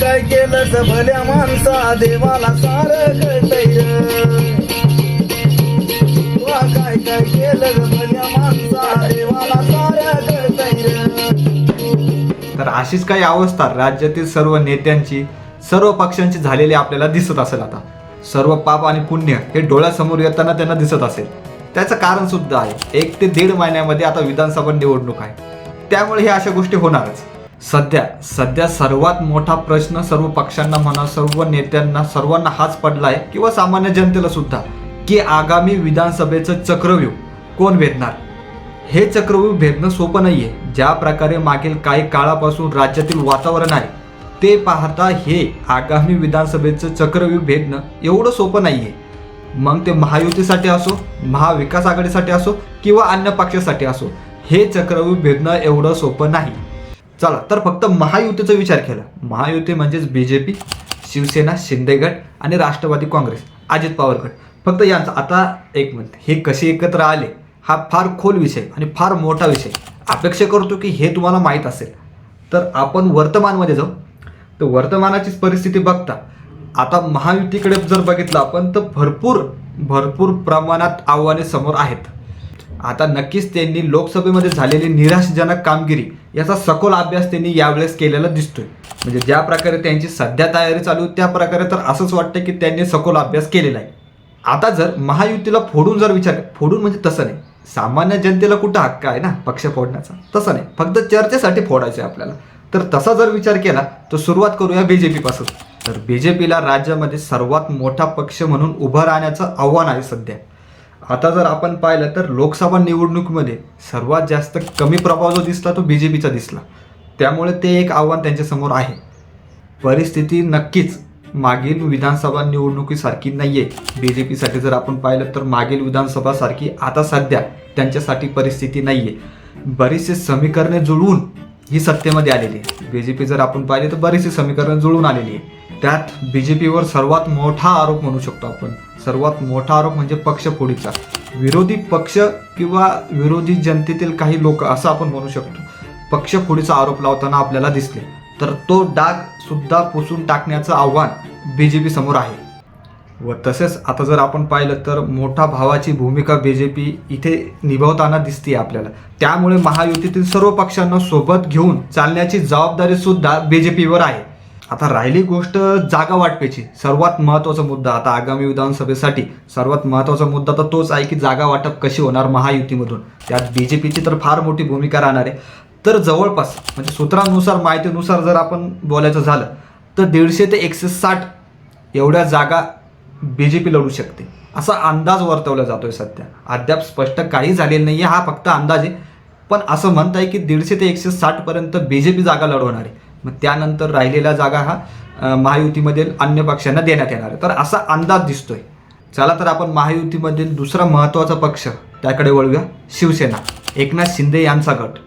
काय केलं ग भल्या माणसा देवाला सारं कळतंय काय काय केलं ग भल्या माणसा देवाला सारं कळतंय. तर अशीच काही अवस्था राज्यातील सर्व नेत्यांची सर्व पक्षांची झालेली आपल्याला दिसत असेल. आता सर्व पाप आणि पुण्य हे डोळ्यासमोर येताना त्यांना दिसत असेल. त्याचं कारण सुद्धा आहे, 1 ते 1.5 महिन्यामध्ये आता विधानसभा निवडणूक आहे, त्यामुळे हे अशा गोष्टी होणारच. सध्या सर्वात मोठा प्रश्न सर्व पक्षांना म्हणा, सर्व नेत्यांना, सर्वांना हाच पडलाय किंवा सामान्य जनतेला सुद्धा, की आगामी विधानसभेचं चक्रव्यूह कोण भेदणार. हे चक्रव्यूह भेदणं सोपं नाहीये. ज्या प्रकारे मागील काही काळापासून राज्यातील वातावरण आहे ते पाहता हे आगामी विधानसभेचं चक्रव्यूह भेदणं एवढं सोपं नाहीये. मग ते महायुतीसाठी असो, महाविकास आघाडीसाठी असो किंवा अन्य पक्षासाठी असो, हे चक्रव्यूह भेदणं एवढं सोपं नाही. चला तर फक्त महायुतीचा विचार केला, महायुती म्हणजेच BJP, शिवसेना, शिंदे गट आणि राष्ट्रवादी काँग्रेस, अजित पवार गट, फक्त यांचा. आता एक मिनिट, हे कसे एकत्र आले हा फार खोल विषय आणि फार मोठा विषय. अपेक्षा करतो की हे तुम्हाला माहीत असेल. तर आपण वर्तमानमध्ये जाऊ. तर वर्तमानाचीच परिस्थिती बघता आता महायुतीकडे जर बघितलं आपण तर भरपूर प्रमाणात आव्हाने समोर आहेत. आता नक्कीच त्यांनी लोकसभेमध्ये झालेली निराशाजनक कामगिरी याचा सखोल अभ्यास त्यांनी यावेळेस केलेला दिसतोय. म्हणजे ज्या प्रकारे त्यांची सध्या तयारी चालू त्या प्रकारे तर असंच वाटतं की त्यांनी सखोल अभ्यास केलेला आहे. आता जर महायुतीला फोडून जर विचार, फोडून म्हणजे तसं नाही, सामान्य जनतेला कुठं हक्क आहे ना पक्ष फोडण्याचा, तसं नाही, फक्त चर्चेसाठी फोडायचं आहे आपल्याला. तर तसा जर विचार केला तर सुरुवात करूया BJP पासून. तर BJPला राज्यामध्ये सर्वात मोठा पक्ष म्हणून उभं राहण्याचं आव्हान आहे सध्या. आता जर आपण पाहिलं तर लोकसभा निवडणुकीमध्ये सर्वात जास्त कमी प्रभाव जो दिसला तो BJPचा दिसला, त्यामुळे ते एक आव्हान त्यांच्यासमोर आहे. परिस्थिती नक्कीच मागील विधानसभा निवडणुकीसारखी नाही आहे. BJPसाठी जर आपण पाहिलं तर मागील विधानसभासारखी आता सध्या त्यांच्यासाठी परिस्थिती नाही आहे. बरीचशी समीकरणे जुळवून ही सत्तेमध्ये आलेली आहे. BJP जर आपण पाहिले तर बरीचशी समीकरणे जुळून आलेली आहे. त्यात BJPवर सर्वात मोठा आरोप म्हणू शकतो आपण, सर्वात मोठा आरोप म्हणजे पक्षफोडीचा. विरोधी पक्ष किंवा विरोधी जनतेतील काही लोक असं आपण म्हणू शकतो पक्षफोडीचा आरोप लावताना आपल्याला दिसले. तर तो डाग सुद्धा पुसून टाकण्याचं आव्हान BJP समोर आहे. व तसेच आता जर आपण पाहिलं तर मोठा भावाची भूमिका BJP इथे निभावताना दिसते आपल्याला. त्यामुळे महायुतीतील सर्व पक्षांना सोबत घेऊन चालण्याची जबाबदारी सुद्धा BJPवर आहे. आता राहिली गोष्ट जागा वाटपाची, सर्वात महत्त्वाचा मुद्दा. आता आगामी विधानसभेसाठी सर्वात महत्त्वाचा मुद्दा तर तोच आहे की जागा वाटप कशी होणार महायुतीमधून. त्यात BJPची तर फार मोठी भूमिका राहणार आहे. तर जवळपास म्हणजे सूत्रानुसार, माहितीनुसार जर आपण बोलायचं झालं तर 150 ते 160 एवढ्या जागा BJP लढू शकते असा अंदाज वर्तवला जातोय सध्या. अद्याप स्पष्ट काही झालेलं नाही आहे, हा फक्त अंदाज आहे. पण असं म्हणत आहे की 150 ते 160 पर्यंत BJP जागा लढवणार आहे. मग त्यानंतर राहिलेल्या जागा हा महायुतीमधील अन्य पक्षांना देण्यात येणार आहे. तर असा अंदाज दिसतोय. चला तर आपण महायुतीमधील दुसरा महत्त्वाचा पक्ष त्याकडे वळूया, शिवसेना, एकनाथ शिंदे यांचा गट.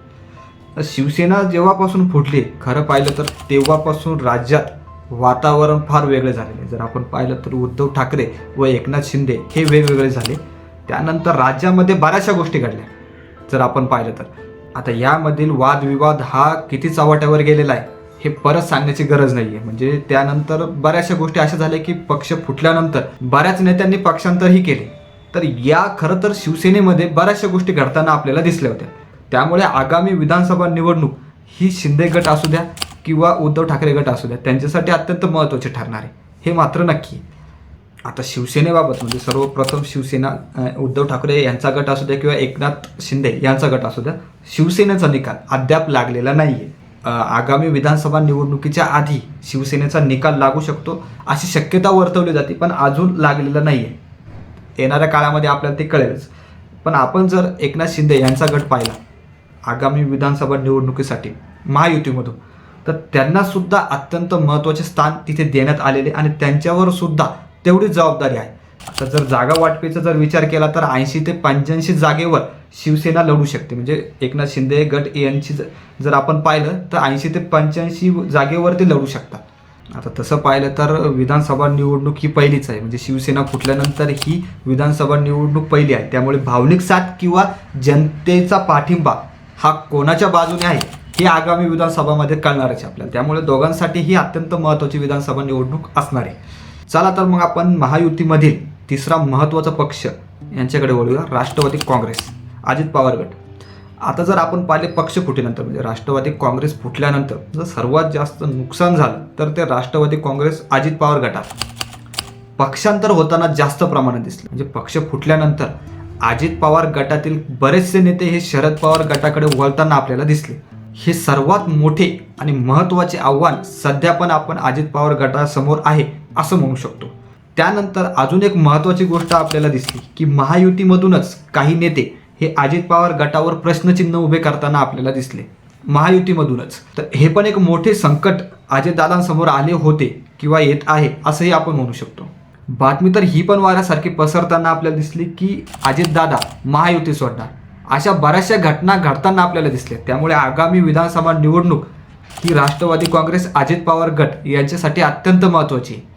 शिवसेना जेव्हापासून फुटली खरं पाहिलं तर तेव्हापासून राज्यात वातावरण फार वेगळे झालेले. जर आपण पाहिलं तर उद्धव ठाकरे व एकनाथ शिंदे हे वेगवेगळे झाले. त्यानंतर राज्यामध्ये बऱ्याचशा गोष्टी घडल्या जर आपण पाहिलं तर. आता यामधील वादविवाद हा किती चव्हाट्यावर गेलेला आहे हे परत सांगण्याची गरज नाही आहे. म्हणजे त्यानंतर बऱ्याचशा गोष्टी अशा झाल्या की पक्ष फुटल्यानंतर बऱ्याच नेत्यांनी पक्षांतरही केले. तर या खरं तर शिवसेनेमध्ये बऱ्याचशा गोष्टी घडताना आपल्याला दिसल्या होत्या. त्यामुळे आगामी विधानसभा निवडणूक ही शिंदे गट असू द्या किंवा उद्धव ठाकरे गट असू द्या त्यांच्यासाठी अत्यंत महत्त्वाचे ठरणार आहे, हे मात्र नक्की. आता शिवसेनेबाबत म्हणजे सर्वप्रथम शिवसेना, उद्धव ठाकरे यांचा गट असू द्या किंवा एकनाथ शिंदे यांचा गट असू द्या, शिवसेनेचा निकाल अद्याप लागलेला नाही आहे. आगामी विधानसभा निवडणुकीच्या आधी शिवसेनेचा निकाल लागू शकतो अशी शक्यता वर्तवली जाते, पण अजून लागलेला नाही आहे. येणाऱ्या काळामध्ये आपल्याला ते कळेलच. पण आपण जर एकनाथ शिंदे यांचा गट पाहिला आगामी विधानसभा निवडणुकीसाठी महायुतीमधून, तर त्यांना सुद्धा अत्यंत महत्त्वाचे स्थान तिथे देण्यात आलेले आणि त्यांच्यावर सुद्धा तेवढी जबाबदारी आहे. आता जर जागा वाटपीचा जर विचार केला तर 80 ते 85 जागेवर शिवसेना लढू शकते. म्हणजे एकनाथ शिंदे गट यांची जर आपण पाहिलं तर 80 ते 85 जागेवर ते लढू शकतात. आता तसं पाहिलं तर विधानसभा निवडणूक ही पहिलीच आहे. म्हणजे शिवसेना फुटल्यानंतर ही विधानसभा निवडणूक पहिली आहे. त्यामुळे भावनिक साथ किंवा जनतेचा पाठिंबा हा कोणाच्या बाजूने आहे ही आगामी विधानसभामध्ये कळणारच आहे आपल्याला. त्यामुळे दोघांसाठी ही अत्यंत महत्त्वाची विधानसभा निवडणूक असणार आहे. चला तर मग आपण महायुतीमधील तिसरा महत्त्वाचा पक्ष यांच्याकडे वळूया, राष्ट्रवादी काँग्रेस, अजित पवार गट. आता जर आपण पाहिले पक्ष फुटीनंतर म्हणजे राष्ट्रवादी काँग्रेस फुटल्यानंतर जर सर्वात जास्त नुकसान झालं तर ते राष्ट्रवादी काँग्रेस अजित पवार गटात पक्षांतर होताना जास्त प्रमाणात दिसले. म्हणजे पक्ष फुटल्यानंतर अजित पवार गटातील बरेचसे नेते हे शरद पवार गटाकडे वळताना आपल्याला दिसले. हे सर्वात मोठे आणि महत्त्वाचे आव्हान सध्या पण आपण अजित पवार गटासमोर आहे असं म्हणू शकतो. त्यानंतर अजून एक महत्त्वाची गोष्ट आपल्याला दिसली की महायुतीमधूनच काही नेते हे अजित पवार गटावर प्रश्नचिन्ह उभे करताना आपल्याला दिसले महायुतीमधूनच. तर हे पण एक मोठे संकट अजितदादांसमोर आले होते किंवा येत आहे असंही आपण म्हणू शकतो. बातमी तर ही पण वाऱ्यासारखी पसरताना आपल्याला दिसली की अजितदादा महायुती सोडणार, अशा बऱ्याचशा घटना घडताना आपल्याला दिसल्या. त्यामुळे आगामी विधानसभा निवडणूक ही राष्ट्रवादी काँग्रेस अजित पवार गट यांच्यासाठी अत्यंत महत्त्वाची आहे.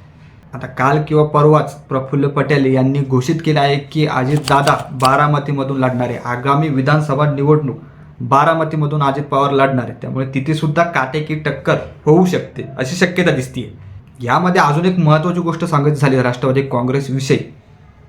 आता काल किंवा परवाच प्रफुल्ल पटेल यांनी घोषित केले आहे की अजितदादा बारामतीमधून लढणार आहे. आगामी विधानसभा निवडणूक बारामतीमधून अजित पवार लढणार आहे. त्यामुळे तिथे सुद्धा काटेकी टक्कर होऊ शकते अशी शक्यता दिसते. यामध्ये अजून एक महत्त्वाची गोष्ट सांगायची झाली राष्ट्रवादी काँग्रेसविषयी,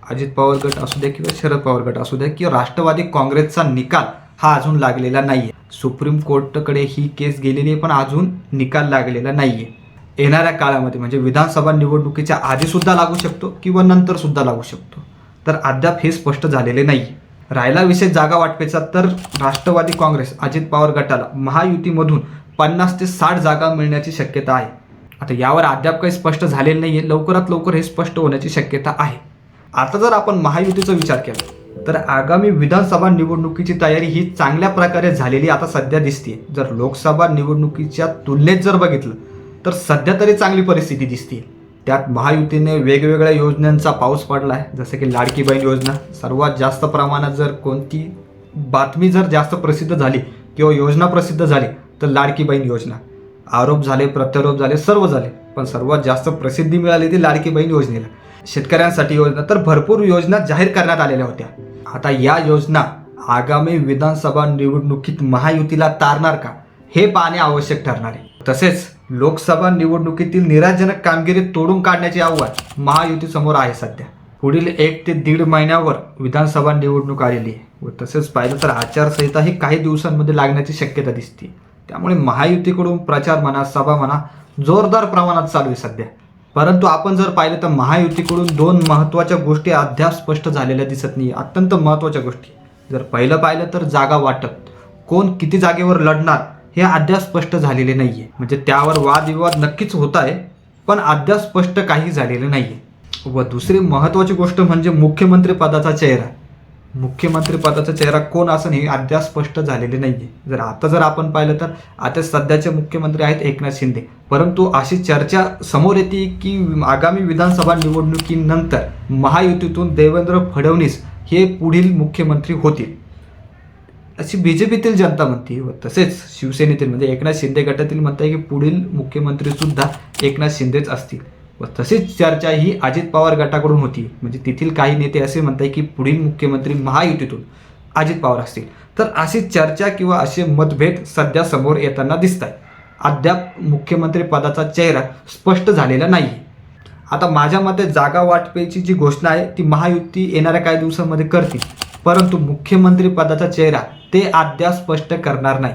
अजित पवार गट असू द्या किंवा शरद पवार गट असू द्या, की राष्ट्रवादी काँग्रेसचा निकाल हा अजून लागलेला नाही आहे. सुप्रीम कोर्टाकडे ही केस गेलेली आहे पण अजून निकाल लागलेला नाही आहे. येणाऱ्या काळामध्ये म्हणजे विधानसभा निवडणुकीच्या आधीसुद्धा लागू शकतो किंवा नंतरसुद्धा लागू शकतो. तर अद्याप हे स्पष्ट झालेले नाही. राहिला विषय जागा वाटपेचा, तर राष्ट्रवादी काँग्रेस अजित पवार गटाला महायुतीमधून 50 ते 60 जागा मिळण्याची शक्यता आहे. आता यावर अद्याप काही स्पष्ट झालेलं नाही आहे. लवकरात लवकर हे स्पष्ट होण्याची शक्यता आहे. आता जर आपण महायुतीचा विचार केला तर आगामी विधानसभा निवडणुकीची तयारी ही चांगल्या प्रकारे झालेली आता सध्या दिसते. जर लोकसभा निवडणुकीच्या तुलनेत जर बघितलं तर सध्या तरी चांगली परिस्थिती दिसते. त्यात महायुतीने वेगवेगळ्या योजनांचा पाऊस पडला आहे. जसं की लाडकी बहीण योजना, सर्वात जास्त प्रमाणात जर कोणती बातमी जर जास्त प्रसिद्ध झाली किंवा योजना प्रसिद्ध झाली तर लाडकी बहीण योजना. आरोप झाले, प्रत्यारोप झाले, सर्व झाले, पण सर्वात जास्त प्रसिद्धी मिळाली ती लाडकी बहीण योजनेला. शेतकऱ्यांसाठी योजना तर भरपूर योजना जाहीर करण्यात आलेल्या होत्या. आता या योजना आगामी विधानसभा निवडणुकीत महायुतीला तारणार का हे पाहणे आवश्यक ठरणार आहे. तसेच लोकसभा निवडणुकीतील निराशाजनक कामगिरी तोडून काढण्याचे आव्हान महायुतीसमोर आहे सध्या. पुढील 1 ते 1.5 महिन्यावर विधानसभा निवडणूक आलेली आहे व तसेच पाहिलं तर आचारसंहिता ही काही दिवसांमध्ये लागण्याची शक्यता दिसते. त्यामुळे महायुतीकडून प्रचार म्हणा, सभा म्हणा, जोरदार प्रमाणात चालू आहे सध्या. परंतु आपण जर पाहिलं तर महायुतीकडून 2 महत्त्वाच्या गोष्टी अद्याप स्पष्ट झालेल्या दिसत नाही. अत्यंत महत्त्वाच्या गोष्टी जर पहिलं पाहिलं तर जागा वाटप, कोण किती जागेवर लढणार हे अद्याप स्पष्ट झालेले नाही आहे. म्हणजे त्यावर वादविवाद नक्कीच होत आहे पण अद्याप स्पष्ट काही झालेलं नाही आहे. व दुसरी महत्त्वाची गोष्ट म्हणजे मुख्यमंत्री पदाचा चेहरा. मुख्यमंत्री पदाचा चेहरा कोण असेल हे अद्याप स्पष्ट झालेले नाही आहे. जर आपण पाहिलं तर आता सध्याचे मुख्यमंत्री आहेत एकनाथ शिंदे, परंतु अशी चर्चा समोर येते की आगामी विधानसभा निवडणुकीनंतर महायुतीतून देवेंद्र फडणवीस हे पुढील मुख्यमंत्री होतील अशी बीजेपीतील जनता म्हणते. व तसेच शिवसेनेतील म्हणजे एकनाथ शिंदे गटातील म्हणताय की पुढील मुख्यमंत्री सुद्धा एकनाथ शिंदेच असतील. व तसेच चर्चा ही अजित पवार गटाकडून होती. म्हणजे तेथील काही नेते असे म्हणताय की पुढील मुख्यमंत्री महायुतीतून अजित पवार असतील. तर अशी चर्चा किंवा असे मतभेद सध्या समोर येताना दिसत आहे. अद्याप मुख्यमंत्री पदाचा चेहरा स्पष्ट झालेला नाही. आता माझ्या मते जागा वाटपेची जी घोषणा आहे ती महायुती येणाऱ्या काही दिवसांमध्ये करतील, परंतु मुख्यमंत्री पदाचा चेहरा ते अद्याप स्पष्ट करणार नाही.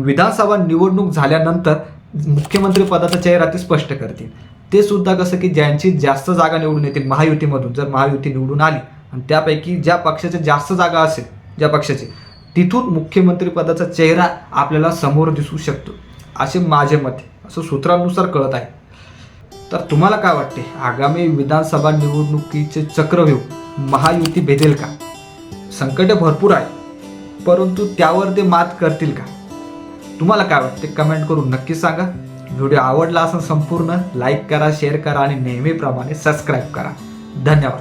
विधानसभा निवडणूक झाल्यानंतर मुख्यमंत्री पदाचा चेहरा ते स्पष्ट करतील. ते सुद्धा कसं की ज्यांची जास्त जागा निवडून येतील महायुतीमधून, जर महायुती निवडून आली आणि त्यापैकी ज्या पक्षाच्या जास्त जागा असेल ज्या पक्षाचे, तिथून मुख्यमंत्री पदाचा चेहरा आपल्याला समोर दिसू शकतो असे माझे मत असं सूत्रांनुसार कळत आहे. तर तुम्हाला काय वाटते, आगामी विधानसभा निवडणुकीचे चक्रव्यूह महायुती भेदेल का? संकटे भरपूर आहे परंतु त्यावर ते मात करतील का? तुम्हाला काय वाटते कमेंट करून नक्की सांगा. व्हिडिओ आवडला असेल संपूर्ण लाईक करा, शेअर करा आणि नेहमीप्रमाणे सबस्क्राईब करा. धन्यवाद.